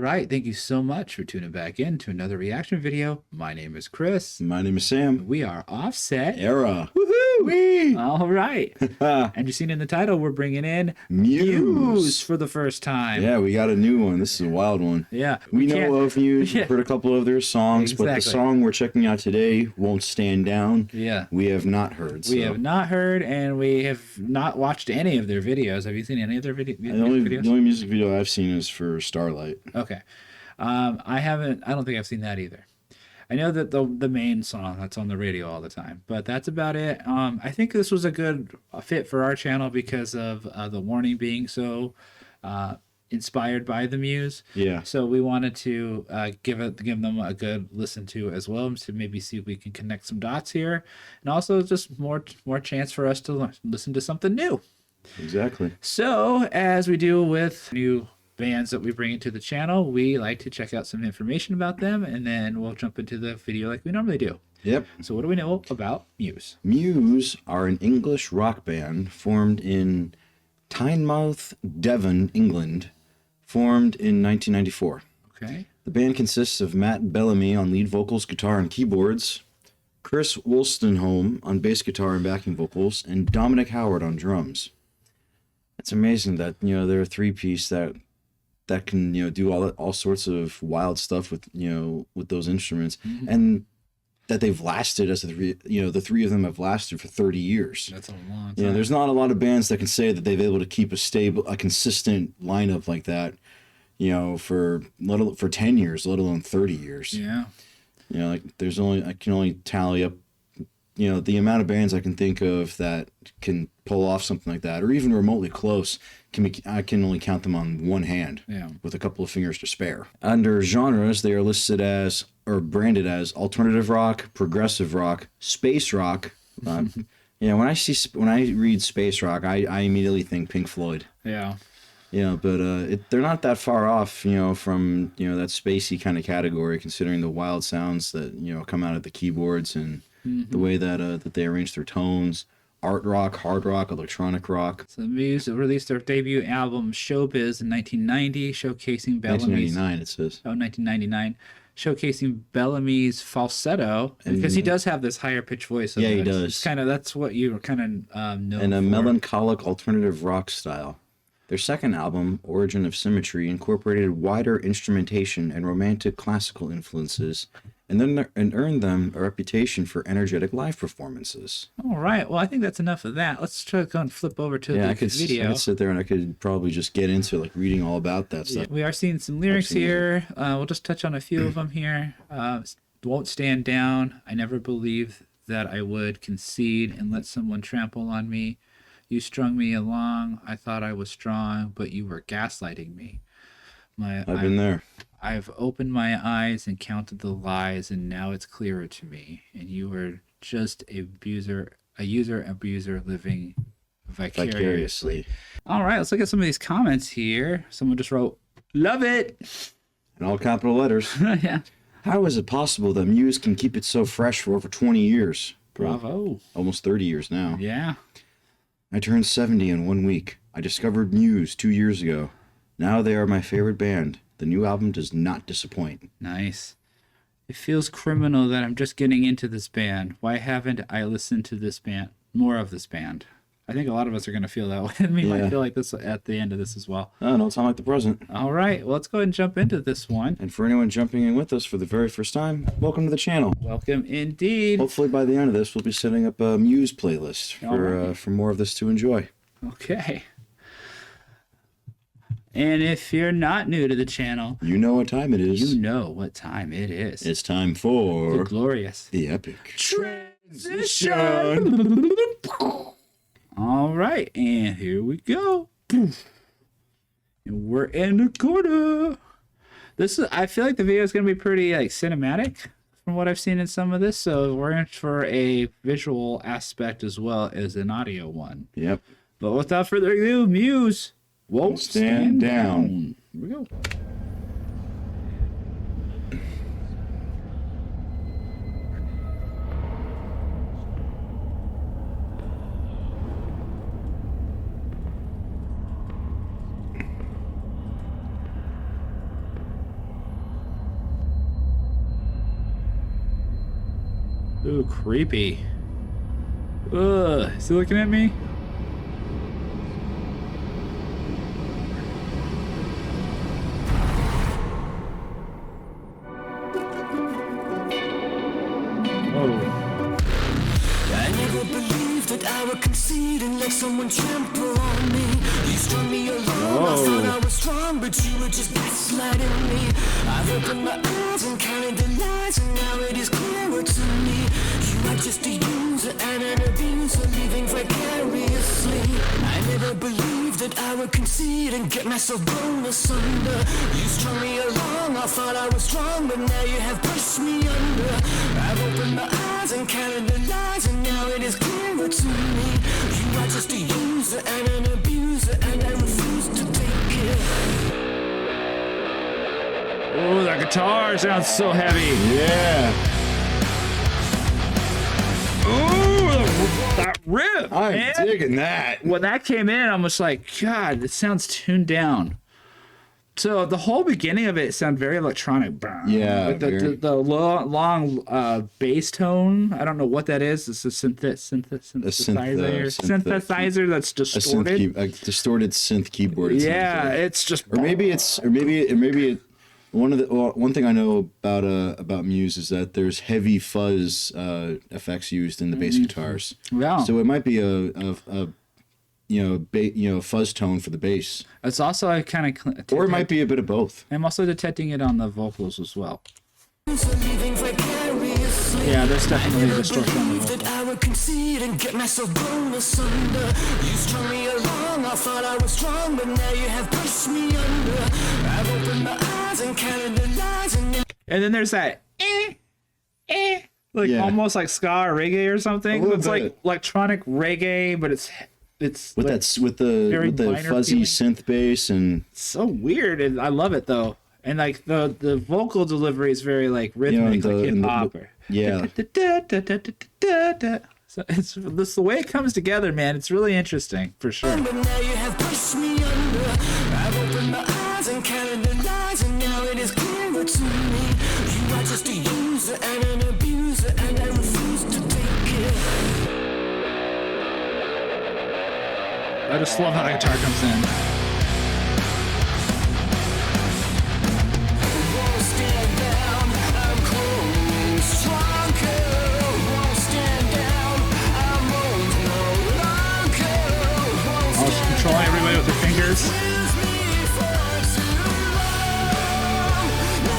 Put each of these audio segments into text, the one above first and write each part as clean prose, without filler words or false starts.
right. Thank you so much for tuning back in to another reaction video. My name is Chris. My name is Sam. We are Offset. Era. Woohoo! Whee! All right. And you've seen in the title, we're bringing in Muse for the first time. Yeah, we got a new one. This is a wild one. Yeah. We know of Muse. Yeah. We've heard a couple of their songs, but the Exactly. song we're checking out today, Won't Stand Down, Yeah. we have not heard. We have not heard, and we have not watched any of their videos. Have you seen any of their videos? The only music video I've seen is for Starlight. Okay. I haven't. I don't think I've seen that either. I know that the main song that's on the radio all the time, but that's about it. I think this was a good fit for our channel because of the warning being so inspired by the Muse. Yeah. So we wanted to give them a good listen to as well, to maybe see if we can connect some dots here, and also just more chance for us to listen to something new. Exactly. So as we do with new bands that we bring into the channel, we like to check out some information about them, and then we'll jump into the video like we normally do. Yep. So what do we know about Muse? Muse are an English rock band formed in Tynemouth, Devon, England, formed in 1994. Okay. The band consists of Matt Bellamy on lead vocals, guitar, and keyboards, Chris Wolstenholme on bass guitar and backing vocals, and Dominic Howard on drums. It's amazing that, they're a three-piece that can, do all sorts of wild stuff with, with those instruments, and that they've lasted as the three of them have lasted for 30 years. That's a long time. There's not a lot of bands that can say that they've been able to keep a consistent lineup like that, for 10 years, let alone 30 years. Yeah. I can only tally up, the amount of bands I can think of that can pull off something like that, or even remotely close. I can only count them on one hand, with a couple of fingers to spare. Under genres, they are listed as, or branded as, alternative rock, progressive rock, space rock. When I read space rock, I immediately think Pink Floyd. Yeah. But they're not that far off, from that spacey kind of category, considering the wild sounds that come out of the keyboards and the way that they arrange their tones. Art rock, hard rock, electronic rock. So Muse released their debut album Showbiz in 1990, showcasing Bellamy's... 1999, it says. Oh, 1999. Showcasing Bellamy's falsetto, because he does have this higher pitched voice. Yeah, he does. It's that's what you kind of know. And a melancholic alternative rock style. Their second album, Origin of Symmetry, incorporated wider instrumentation and romantic classical influences, and earned them a reputation for energetic live performances. All right. Well, I think that's enough of that. Let's try to go and flip over to the video. I could sit there and I could probably just get into reading all about that stuff. We are seeing some lyrics here. We'll just touch on a few of them here. Won't stand down. I never believed that I would concede and let someone trample on me. You strung me along. I thought I was strong, but you were gaslighting me. I've been there. I've opened my eyes and counted the lies, and now it's clearer to me. And you were just a user abuser living vicariously. All right, let's look at some of these comments here. Someone just wrote, "Love it," in all capital letters. Yeah. How is it possible that Muse can keep it so fresh for over 20 years? Bravo. Almost 30 years now. Yeah. I turned 70 in 1 week. I discovered Muse 2 years ago. Now they are my favorite band. The new album does not disappoint. Nice. It feels criminal that I'm just getting into this band. Why haven't I listened to this band, more of this band? I think a lot of us are going to feel that way. We might feel like this at the end of this as well. Oh, no, it's not like the present. All right, well, let's go ahead and jump into this one. And for anyone jumping in with us for the very first time, welcome to the channel. Welcome indeed. Hopefully by the end of this, we'll be setting up a Muse playlist for more of this to enjoy. Okay. And if you're not new to the channel, you know what time it is. You know what time it is. It's time for the glorious, the epic transition. All right, and here we go. And we're in the corner. I feel like the video is going to be pretty cinematic from what I've seen in some of this. So we're in for a visual aspect as well as an audio one. Yep. But without further ado, Muse Won't Stand Down. Here we go. Ooh, creepy. Ugh, is he looking at me? Oh. I never believed that I would concede and let someone trample on me. You strung me along, I thought I was strong, but you were just gaslighting me. I've opened my eyes and counted the lies, and now it is clearer to me. You are just a user and an abuser, living vicariously. I never believed that I would concede and get myself blown asunder. You strung me along, I thought I was strong, but now you have pushed me under. I've opened my eyes and counted the lies, and now it is clearer to me. You are just a user and an abuser, and I refuse to take it. Oh, that guitar sounds so heavy. Yeah. Ooh, that riff. I'm man. digging that. When that came in, I'm just like, God, it sounds tuned down. So the whole beginning of it sounded very electronic. Yeah, With very. the long bass tone. I don't know what that is. It's a synthesizer. Synthesizer that's A distorted. a distorted synth keyboard. it sounds Yeah, like. it's just. Or one thing I know about Muse is that there's heavy fuzz effects used in the bass guitars. Yeah. So it might be a fuzz tone for the bass, It's also a kind of. or it might be a bit of both. I'm also detecting it on the vocals as well. Yeah, there's definitely a distortion on the vocals. That I would concede and get myself blown asunder. You strung me along, I thought I was strong, but now you have pushed me under. I've opened my eyes and counted the lies, and now And then there's that like Yeah. almost like ska or reggae or something. A little It's like bit. electronic reggae, but it's With like, very the minor fuzzy feeling. synth bass and so weird, and I love it though. And like the vocal delivery is very like rhythmic, and like hip the- hop. yeah. So it's this the way it comes together, man. It's really interesting for sure. but now you have pushed me under. I've opened my eyes and counted the lies, and now it is clearer to me. You are just a user and an abuser, and I refuse to take it. I just love how the guitar comes in. Won't stand down, I'm growing stronger. Won't stand down, I'm old no longer. Won't I was controlling everybody with their fingers. stand me for too long. No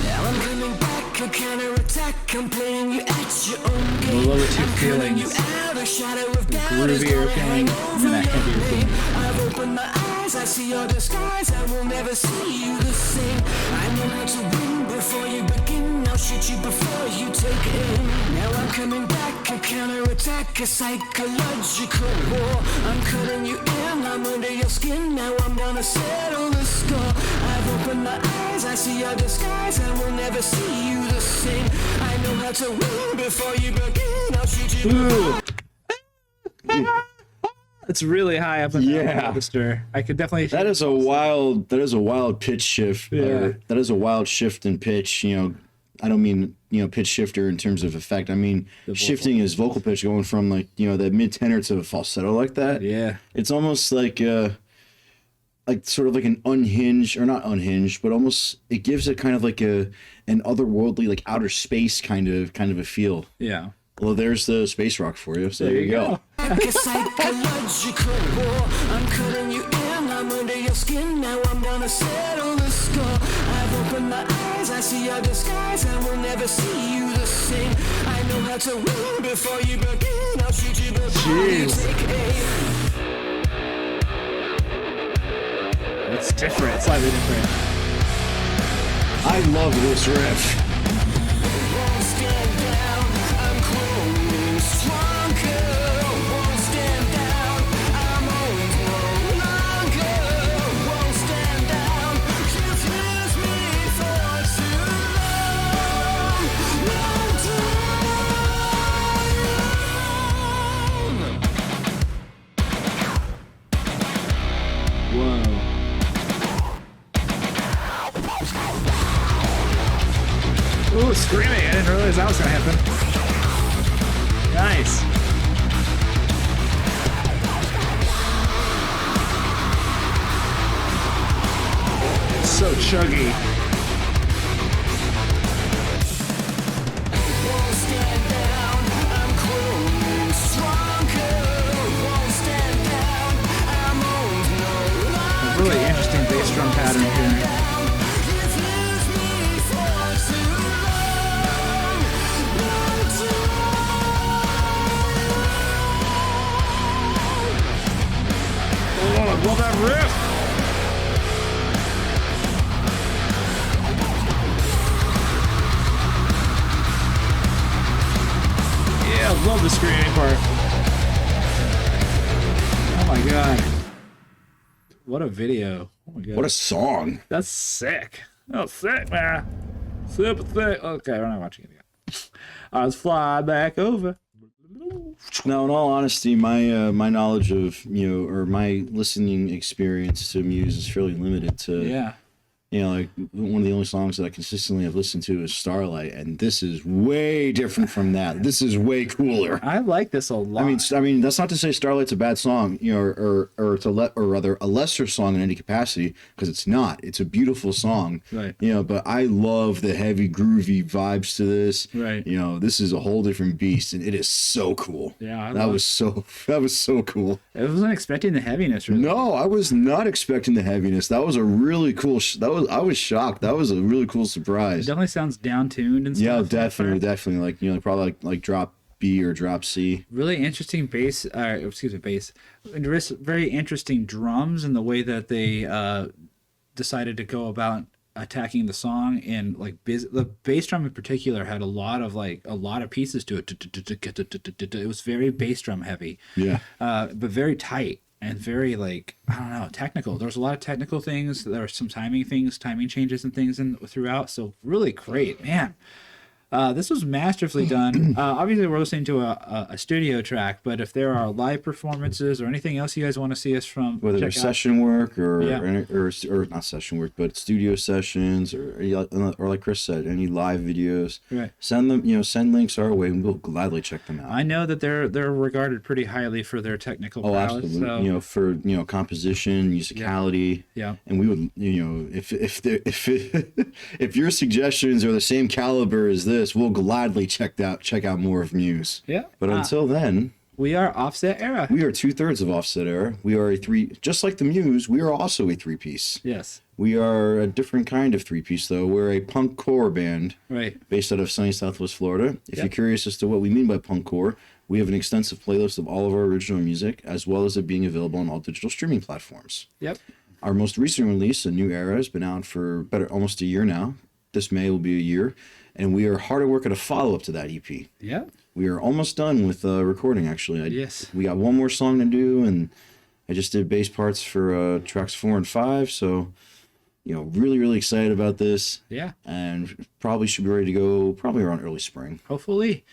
Now I'm coming back, a counterattack. I'm playing you at your own game. Below the two I'm calling you feelings. out, a shadow of doubt is groovier gonna feeling hang and over a your heavier name. feeling. I've opened my eyes, I see your disguise. I will never see you the same. I know how to win before you begin. I'll shoot you before you take aim. Now I'm coming back, a counterattack, a psychological war. I'm cutting you in, I'm under your skin. Now I'm gonna settle the score. I've opened my eyes, I see your disguise. I will never see you the same. I know how to win before you begin. I'll shoot you Ooh. before. It's really high up in the Yeah. register. I could definitely. that is a wild pitch shift. Yeah. That is a wild shift in pitch. I don't mean pitch shifter in terms of effect. I mean shifting his vocal pitch, going from like the mid tenor to a falsetto like that. Yeah. It's almost like sort of like an unhinged, or not unhinged, but almost it gives it kind of like an otherworldly, like outer space kind of a feel. Yeah. Well, there's the space rock for you. So there you go. Like a psychological war. I'm cutting you in, I'm under your skin. Now I'm gonna settle the score. I've opened my eyes, I see your disguise. I will never see you the same. I know how to win before you begin. I'll shoot you before you Jeez. take aim. It's different. It's slightly different. I love this riff. Won't stand down, I'm growing stronger. Won't stand down, I'm old no longer. Won't stand down, you've used me for too long. No time. Ooh, screaming. I didn't realize that was going to happen. Nice. It's so chuggy. Won't stand down, I'm growing stronger. Won't stand down, I'm old no longer. Really interesting bass drum pattern here. You've used me for too long, too long. Oh, I love that riff. Yeah, I love the screaming part. Oh my god. What a video. Oh my god. What a song. That's sick. That's sick, man. Super sick. Okay, we're not watching it again. Let's fly back over. Now, in all honesty, my knowledge of, or my listening experience to Muse is fairly limited to, Yeah. like one of the only songs that I consistently have listened to is Starlight, and this is way different from that. This is way cooler. I like this a lot. I mean, that's not to say Starlight's a bad song, or rather a lesser song in any capacity, because it's not. It's a beautiful song, Right. But I love the heavy, groovy vibes to this. Right. This is a whole different beast, and it is so cool. Yeah, that was so cool. I wasn't expecting the heaviness. Really. No, I was not expecting the heaviness. That was a really cool. I was shocked. That was a really cool It surprise. definitely sounds down-tuned and stuff. Yeah, definitely. Like probably like drop B or drop C. Really interesting bass. Bass. Very interesting drums and the way that they decided to go about attacking the song, and like the bass drum in particular had a lot of pieces to it. It was very bass drum heavy. Yeah. But very tight. And very technical. There was a lot of technical things. There were some timing changes and things throughout. So really great, man. This was masterfully done. Obviously, we're listening to a studio track, but if there are live performances or anything else you guys want to see us from, Whether it's session work or not session work, but studio sessions or like Chris said, any live videos, right? Send them, send links our way, and we'll gladly check them out. I know that they're regarded pretty highly for their technical prowess. Absolutely. So. For composition, musicality, yeah. And we would, if your suggestions are the same caliber as this, we'll gladly check out more of Muse. Yeah. But until then, we are Offset Era. we are 2/3 of Offset Era. We are just like the Muse. We are also a 3-piece. Yes. We are a different kind of 3-piece, though. We're a punk core band, Right. based out of sunny Southwest Florida. If you're curious as to what we mean by punk core, we have an extensive playlist of all of our original music, as well as it being available on all digital streaming platforms. Yep. Our most recent release, A New Era, has been out for almost a year now. This May will be a year. And we are hard at work at a follow-up to that EP. Yep. We are almost done with recording, actually. Yes. We got one more song to do, and I just did bass parts for tracks 4 and 5. So, really, really excited about this. Yeah. And probably should be ready to go probably around early spring. Hopefully.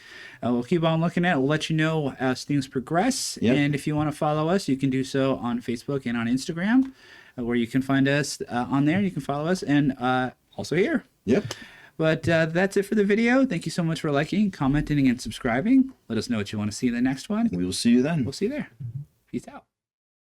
We'll keep on looking at it. We'll let you know as things progress. Yep. And if you want to follow us, you can do so on Facebook and on Instagram, where you can find us on there. You can follow us, and also here. Yep. But that's it for the video. Thank you so much for liking, commenting, and subscribing. Let us know what you want to see in the next one. We will see you then. We'll see you there. Peace out.